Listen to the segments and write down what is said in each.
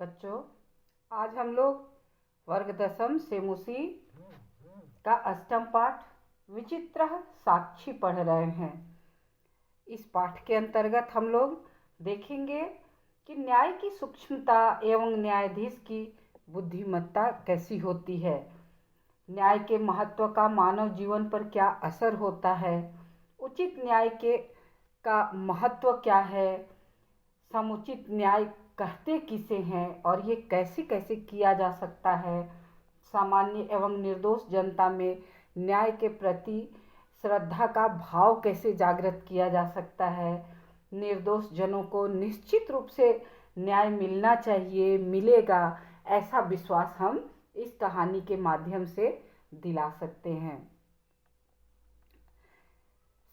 बच्चों, आज हम लोग वर्ग दशम सेमुसी का अष्टम पाठ विचित्र साक्षी पढ़ रहे हैं। इस पाठ के अंतर्गत हम लोग देखेंगे कि न्याय की सूक्ष्मता एवं न्यायाधीश की बुद्धिमत्ता कैसी होती है। न्याय के महत्व का मानव जीवन पर क्या असर होता है, उचित न्याय का महत्व क्या है, समुचित न्याय कहते किसे हैं और ये कैसे कैसे किया जा सकता है, सामान्य एवं निर्दोष जनता में न्याय के प्रति श्रद्धा का भाव कैसे जागृत किया जा सकता है, निर्दोष जनों को निश्चित रूप से न्याय मिलना चाहिए, मिलेगा, ऐसा विश्वास हम इस कहानी के माध्यम से दिला सकते हैं।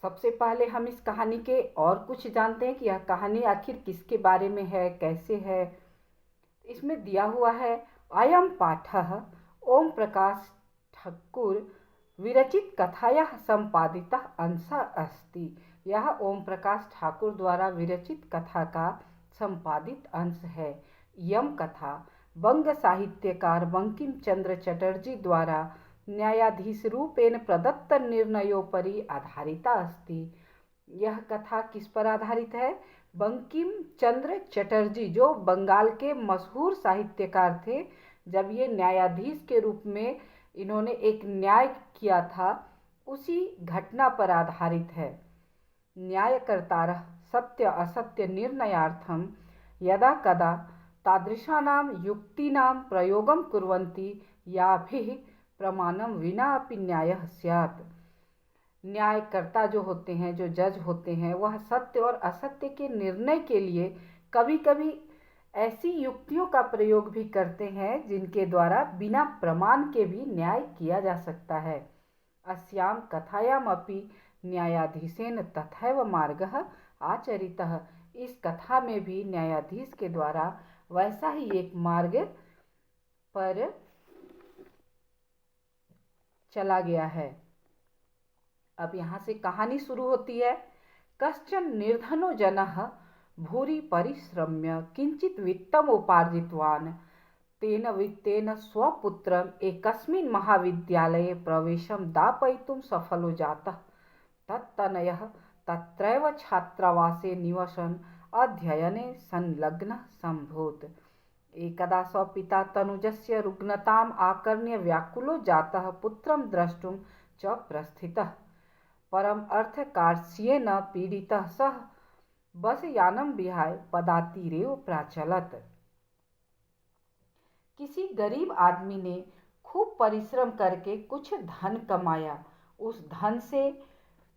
सबसे पहले हम इस कहानी के और कुछ जानते हैं कि यह कहानी आखिर किसके बारे में है, कैसे है। इसमें दिया हुआ है, अयम पाठः ओम प्रकाश ठाकुर विरचित कथायाः संपादितः अंशः अस्ति। यह ओम प्रकाश ठाकुर द्वारा विरचित कथा का संपादित अंश है। यम कथा बंग साहित्यकार बंकिम चंद्र चटर्जी द्वारा न्यायाधीश रूपेण प्रदत्त निर्णयोपरि आधारिता अस्ति। यह कथा किस पर आधारित है? बंकिम चंद्र चटर्जी, जो बंगाल के मशहूर साहित्यकार थे, जब ये न्यायाधीश के रूप में इन्होंने एक न्याय किया था, उसी घटना पर आधारित है। न्यायकर्तारः सत्य असत्य निर्णयार्थं यदा कदा तादृशानां युक्तीनां प्रयोगं कुर्वन्ति याभिः प्रमाणं विना अपि न्यायः स्यात्। न्यायकर्ता जो होते हैं, जो जज होते हैं, वह सत्य और असत्य के निर्णय के लिए कभी कभी ऐसी युक्तियों का प्रयोग भी करते हैं जिनके द्वारा बिना प्रमाण के भी न्याय किया जा सकता है। अस्यां कथायामपि न्यायाधीशेन तथैव मार्गः आचरितः। इस कथा में भी न्यायाधीश के द्वारा वैसा ही एक मार्ग पर चला गया है। अब यहाँ से कहानी शुरू होती है। कश्चन निर्धनो जनः भूरि परिश्रम्य किंचित वित्तम उपार्जितवान् तेन वित्तेन स्वपुत्रम् एकस्मिन् महाविद्यालये प्रवेशं दापयितुं सफलो जातः। तत्तनयः तत्रैव छात्रावासे निवसन् अध्ययने संलग्नः सम्भूत्। एकदा स्वपिता तनुजस्य रुग्णताम् आकर्ण्य व्याकुलो जातः पुत्रं द्रष्टुं च प्रस्थितः। परम अर्थकार्ष्येन पीडितः सः बसयानं विहाय पदातीरेव प्राचलत्। किसी गरीब आदमी ने खूब परिश्रम करके कुछ धन कमाया। उस धन से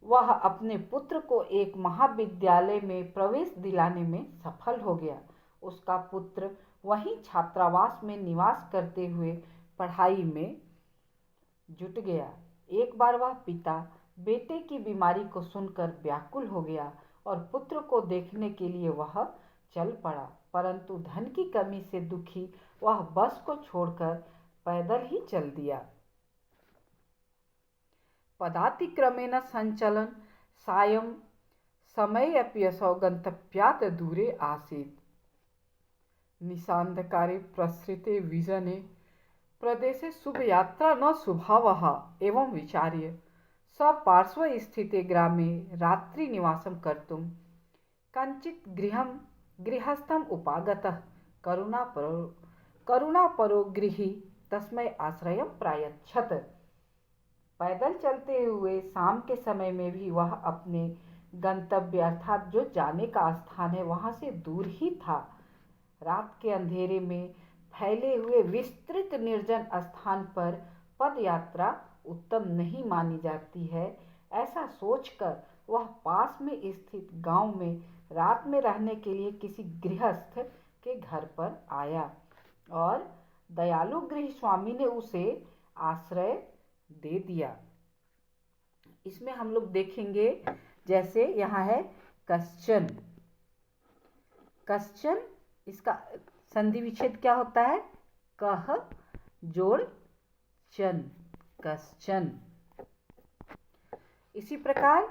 वह अपने पुत्र को एक महाविद्यालय में प्रवेश दिलाने में सफल हो गया। उसका पुत्र वहीं छात्रावास में निवास करते हुए पढ़ाई में जुट गया। एक बार वह पिता बेटे की बीमारी को सुनकर व्याकुल हो गया और पुत्र को देखने के लिए वह चल पड़ा, परंतु धन की कमी से दुखी वह बस को छोड़कर पैदल ही चल दिया। पदातिक्रमेण संचलन सायं समयेऽपि असौ गन्तव्यात् दूरे आसीत्। निशान्धकारे प्रसृते विजने प्रदेशे शुभयात्रा न शुभावः एवं विचार्य स्वपार्श्वे स्थिते ग्रामे रात्रिनिवासं कर्तुं कञ्चित् गृहस्थम् उपागतः। करुणापरो गृही तस्मै आश्रयं प्रायच्छत्। पैदल चलते हुए शाम के समय में भी वह अपने गंतव्य अर्थात जो जाने का स्थान है वहाँ से दूर ही था। रात के अंधेरे में फैले हुए विस्तृत निर्जन स्थान पर पद यात्रा उत्तम नहीं मानी जाती है। ऐसा सोचकर वह पास में स्थित गांव में रात में रहने के लिए किसी गृहस्थ के घर पर आया और दयालु गृह स्वामी ने उसे आश्रय दे दिया। इसमें हम लोग देखेंगे, जैसे यहाँ है कश्चन। कश्चन, इसका संधि विच्छेद क्या होता है? कह जोड़ चन, कश्चन। इसी प्रकार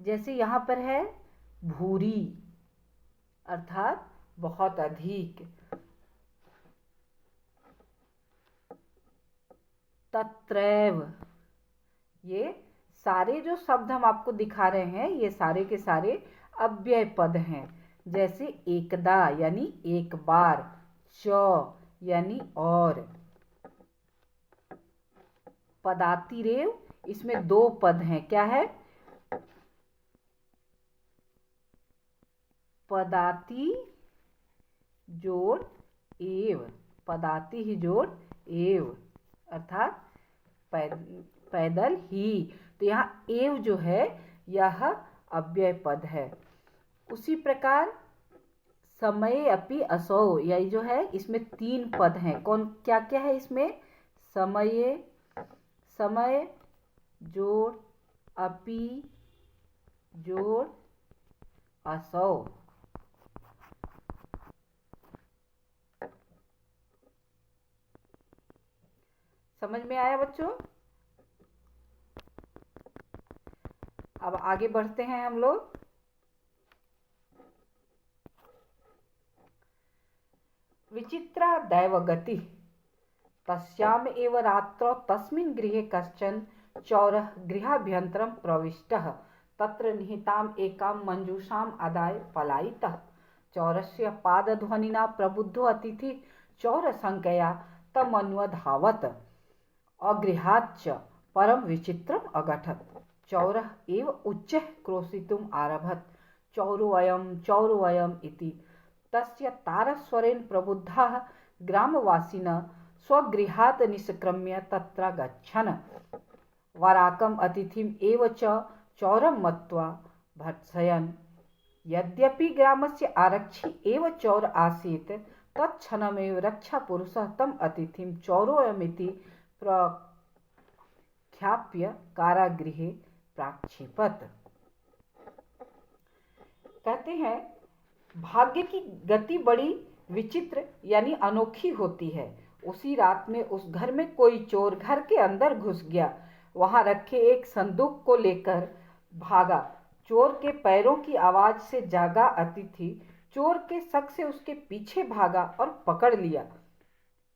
जैसे यहाँ पर है भूरी अर्थात बहुत अधिक, तत्रैव। ये सारे जो शब्द हम आपको दिखा रहे हैं ये सारे के सारे अव्यय पद हैं। जैसे एकदा यानी एक बार, च यानी और, पदातिरेव इसमें दो पद हैं। क्या है? पदाति जोड़ एव, पदाति ही जोड़ एव अर्थात पैदल ही। तो यहाँ एव जो है यह अव्यय पद है। उसी प्रकार समय अपि असौ, यही जो है इसमें तीन पद हैं। कौन क्या क्या है इसमें? समय, समय जोड़ अपि जोड़ असौ। समझ में आया बच्चों? अब आगे बढ़ते हैं हम लोग। विचित्रा दैवगति तस्याम एव रात्रौ तस्मिन् गृहे कश्चन चौरः गृहाभ्यन्तरं प्रविष्टः तत्र निहिताम् एकां मंजूषाम् आदाय पलायितः। चौरस्य पादध्वनिना प्रबुद्धो अतिथि चौरशङ्कया तमन्वधावत्। अगृहाच्च परं विचित्रम् अघटत्। चौरः एव उच्चैः क्रोशितुम् आरभत। चौरोऽयम् इति। तस्य तारस्वरेण प्रबुद्धाः ग्रामवासिनः स्वगृहात् निष्क्रम्य तत्र गच्छन्। वराकम् अतिथिम् एव च चौरं मत्वा भर्त्सयन्। यद्यपि ग्रामस्य आरक्षी एव चौर आसीत् तत्क्षणमेव रक्षापुरुषः तम् अतिथिं चौरोऽयमिति प्रख्याप्य कारागृहे प्राक्षेपत। कहते हैं भाग्य की गति बड़ी विचित्र यानी अनोखी होती है। उसी रात में उस घर में कोई चोर घर के अंदर घुस गया। वहां रखे एक संदूक को लेकर भागा। चोर के पैरों की आवाज से जागा अतिथि चोर के शक से उसके पीछे भागा और पकड़ लिया।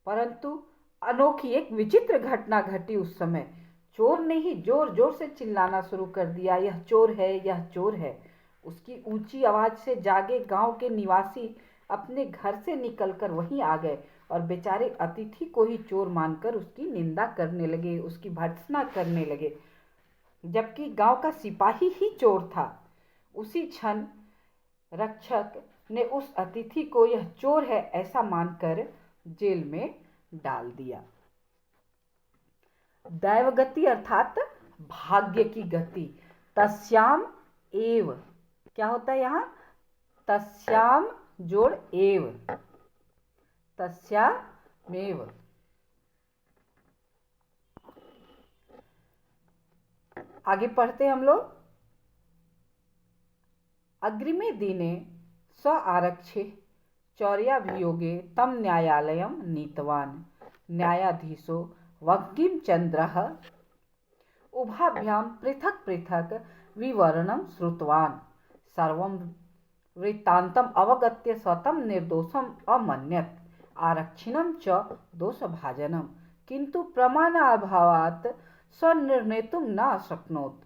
परंतु अनोखी एक विचित्र घटना घटी उस समय। चोर ने ही जोर जोर से चिल्लाना शुरू कर दिया, यह चोर है, यह चोर है। उसकी ऊंची आवाज से जागे गांव के निवासी अपने घर से निकलकर वहीं आ गए और बेचारे अतिथि को ही चोर मानकर उसकी निंदा करने लगे, उसकी भर्त्सना करने लगे, जबकि गांव का सिपाही ही चोर था। उसी क्षण रक्षक ने उस अतिथि को यह चोर है ऐसा मानकर जेल में डाल दिया। दैवगति अर्थात भाग्य की गति। तस्याम एव, क्या होता है यहाँ? तस्याम जोड़ एव, तस्यामेव। आगे पढ़ते हैं हम लोग। अग्रिमे दिने स आरक्षे चौर्याभियोगे तम न्यायालयं नीतवान्। न्यायाधीशो बंकिमचन्द्रः उभाभ्यां पृथक् पृथक् विवरणं श्रुतवान्। सर्वं वृत्तान्तम् अवगत्य स तं निर्दोषम् अमन्यत्। आरक्षिणं च दोषभाजनं किन्तु प्रमाणाभावात् स निर्णेतुं न शक्नोत्।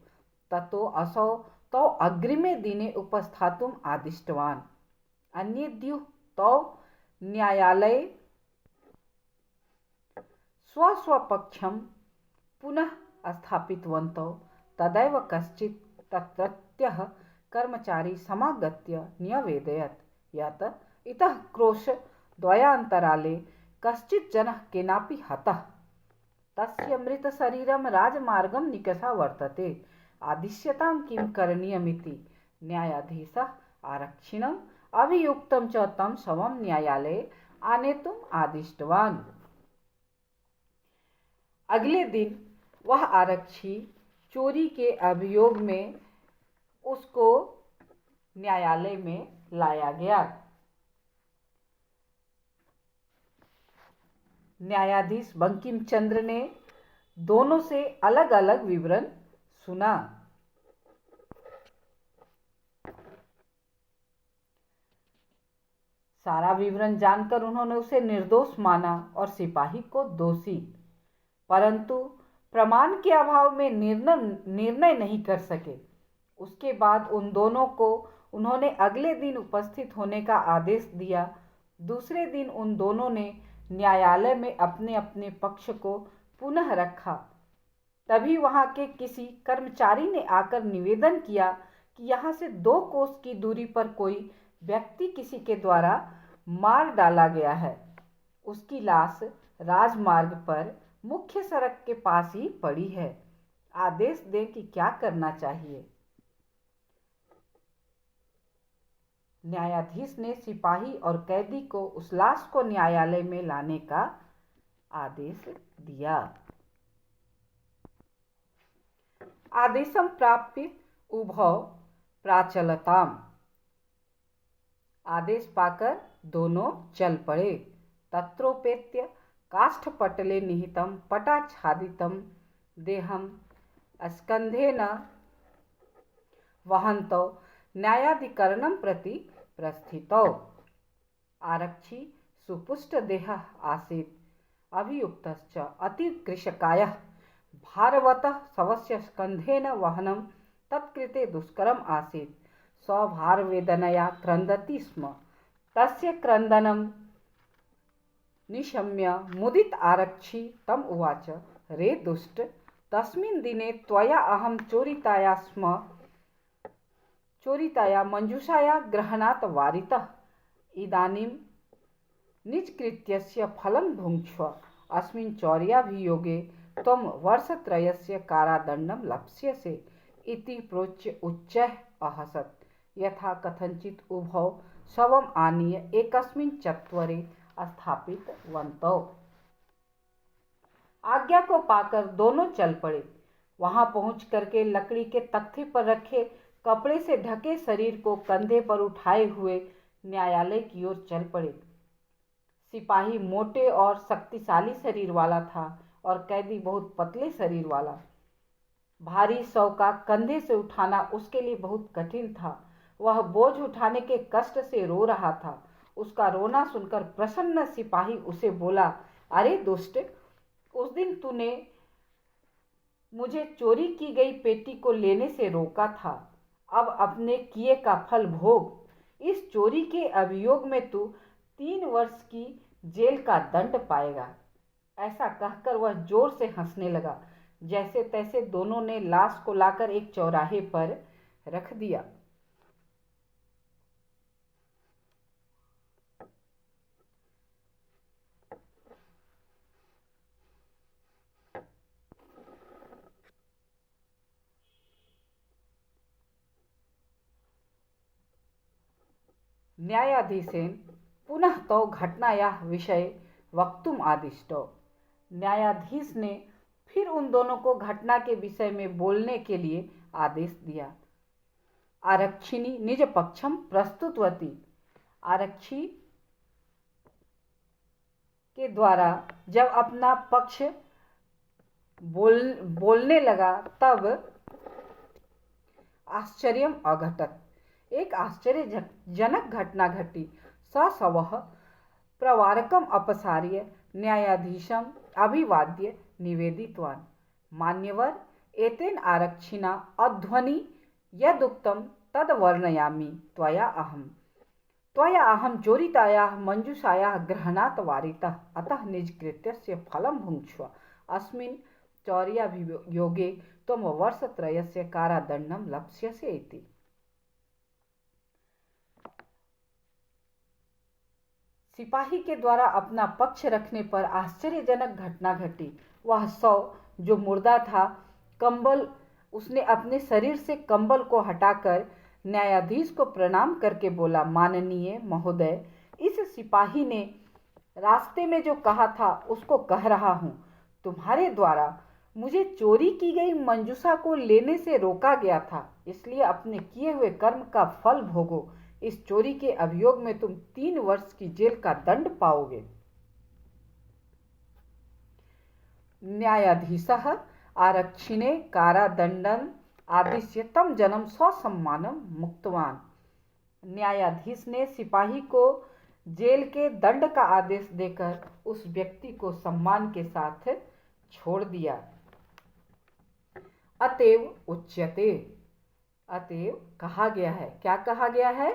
ततो असौ तौ अग्रिमे दिने उपस्थातुम् आदिष्टवान्। अन्येद्युः तौ न्यायालये स्वस्वपक्षं पुनः स्थापितवन्तौ। तदैव कश्चित् तत्रत्यः कर्मचारी समागत्य न्यवेदयत् यत् इतः क्रोशद्वयान्तराले कश्चित् जनः केनापि हतः। तस्य मृतशरीरं राजमार्गं निकषा वर्तते। आदिश्यतां किं करणीयमिति न्यायाधीशः आरक्षिणम् अभियुक्तं च तं शवं न्यायालये आनेतुम् आदिष्टवान्। अगले दिन वह आरक्षी चोरी के अभियोग में उसको न्यायालय में लाया गया। न्यायाधीश बंकिम चंद्र ने दोनों से अलग अलग विवरण सुना। सारा विवरण जानकर उन्होंने उसे निर्दोष माना और सिपाही को दोषी, परंतु प्रमाण के अभाव में निर्णय नहीं कर सके। उसके बाद उन दोनों को उन्होंने अगले दिन उपस्थित होने का आदेश दिया। दूसरे दिन उन दोनों ने न्यायालय में अपने अपने पक्ष को पुनः रखा। तभी वहां के किसी कर्मचारी ने आकर निवेदन किया कि यहाँ से 2 कोस की दूरी पर कोई व्यक्ति किसी के द्वारा मार डाला गया है। उसकी लाश राजमार्ग पर मुख्य सड़क के पास ही पड़ी है। आदेश दें कि क्या करना चाहिए। न्यायाधीश ने सिपाही और कैदी को उस लाश को न्यायालय में लाने का आदेश दिया। आदेशम प्राप्य उभौ प्राचलताम। आदेश पाकर दोनों चल पड़े। तत्रोपेत्य काष्ठपटले निहितं पटाच्छादितं देहं स्कन्धेन वहन्तौ न्यायाधिकरणं प्रति प्रस्थितौ। आरक्षी सुपुष्ट देह आसीत्। अभियुक्तश्च अतिकृशकायः भारवतः शवस्य स्कन्धेन वहनं तत्कृते दुष्करम् आसीत्। स्वभारवेदनया क्रन्दति स्म। तस्य क्रन्दनं निशम्य मुदित आरक्षी तम उवाच, रे दुष्ट, तस्मिन् दिने त्वया अहं चोरिताया मंजूषाया ग्रहणात् वारितः। इदानीं निजकृत्यस्य फलं भुङ्क्ष्व। अस्मिन् चौर्याभियोगे त्वं वर्षत्रयस्य कारादण्डं लप्स्यसे इति प्रोच्य उच्चैः अहसत्। यथा कथञ्चित् उभौ शवम् आनीय एकस्मिन् चत्वरे स्थापितवन्तौ। आज्ञा को पाकर दोनों चल पड़े। वहां पहुंच करके लकड़ी के तख्ते पर रखे कपड़े से ढके शरीर को कंधे पर उठाए हुए न्यायालय की ओर चल पड़े। सिपाही मोटे और शक्तिशाली शरीर वाला था और कैदी बहुत पतले शरीर वाला। भारी शव का कंधे से उठाना उसके लिए बहुत कठिन था। वह बोझ उठाने के कष्ट से रो रहा था। उसका रोना सुनकर प्रसन्न सिपाही उसे बोला, अरे दुष्ट, उस दिन तूने मुझे चोरी की गई पेटी को लेने से रोका था। अब अपने किए का फल भोग। इस चोरी के अभियोग में तू 3 वर्ष की जेल का दंड पाएगा। ऐसा कहकर वह जोर से हंसने लगा। जैसे तैसे दोनों ने लाश को लाकर एक चौराहे पर रख दिया। न्यायाधीशेन पुनः तौ घटनायाः विषये वक्तुम आदिष्टौ। न्यायाधीश ने फिर उन दोनों को घटना के विषय में बोलने के लिए आदेश दिया। आरक्षिणी निज पक्षम प्रस्तुतवती। आरक्षी के द्वारा जब अपना पक्ष बोलने लगा तब आश्चर्यम अघटत। एक आश्चर्यजनक घटना घटी। स शवः प्रवारकम अपसार्य न्यायाधीशम अभिवाद्य निवेदितवान्। मान्यवर, एतेन आरक्षिणा अध्वनि यदुक्तं तद् वर्णयामि। त्वया अहं चोरितायाः मंजूषायाः ग्रहणात् वारितः। अतः निजकृत्यस्य फलं भुङ्क्ष्व। अस्मिन् चौर्याभियोगे त्वं वर्षत्रयस्य कारादण्डं लप्स्यसे इति। सिपाही के द्वारा अपना पक्ष रखने पर आश्चर्यजनक घटना घटी। वह शव जो मुर्दा था, कंबल, उसने अपने शरीर से कंबल को हटाकर न्यायाधीश को प्रणाम करके बोला, माननीय महोदय, इस सिपाही ने रास्ते में जो कहा था उसको कह रहा हूँ। तुम्हारे द्वारा मुझे चोरी की गई मंजूषा को लेने से रोका गया था, इसलिए अपने किए हुए कर्म का फल भोगो। इस चोरी के अभियोग में तुम 3 वर्ष की जेल का दंड पाओगे। न्यायाधीशः आरक्षिणे कारादण्डं आदिश्य तं जनं ससम्मानं मुक्तवान्। न्यायाधीश ने सिपाही को जेल के दंड का आदेश देकर उस व्यक्ति को सम्मान के साथ छोड़ दिया। अतएव उच्यते, अतएव कहा गया है, क्या कहा गया है?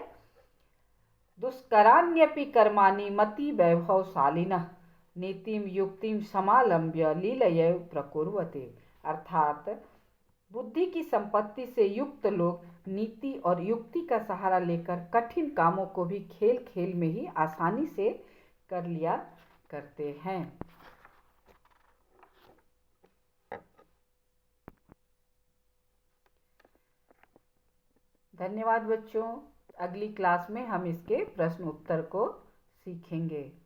दुष्कराण्यपि कर्माणि मति वैभवशालिनः नीतिम युक्तिम समालंब्य लीलयैव प्रकुर्वते। अर्थात बुद्धि की संपत्ति से युक्त लोग नीति और युक्ति का सहारा लेकर कठिन कामों को भी खेल खेल में ही आसानी से कर लिया करते हैं। धन्यवाद बच्चों। अगली क्लास में हम इसके प्रश्न उत्तर को सीखेंगे।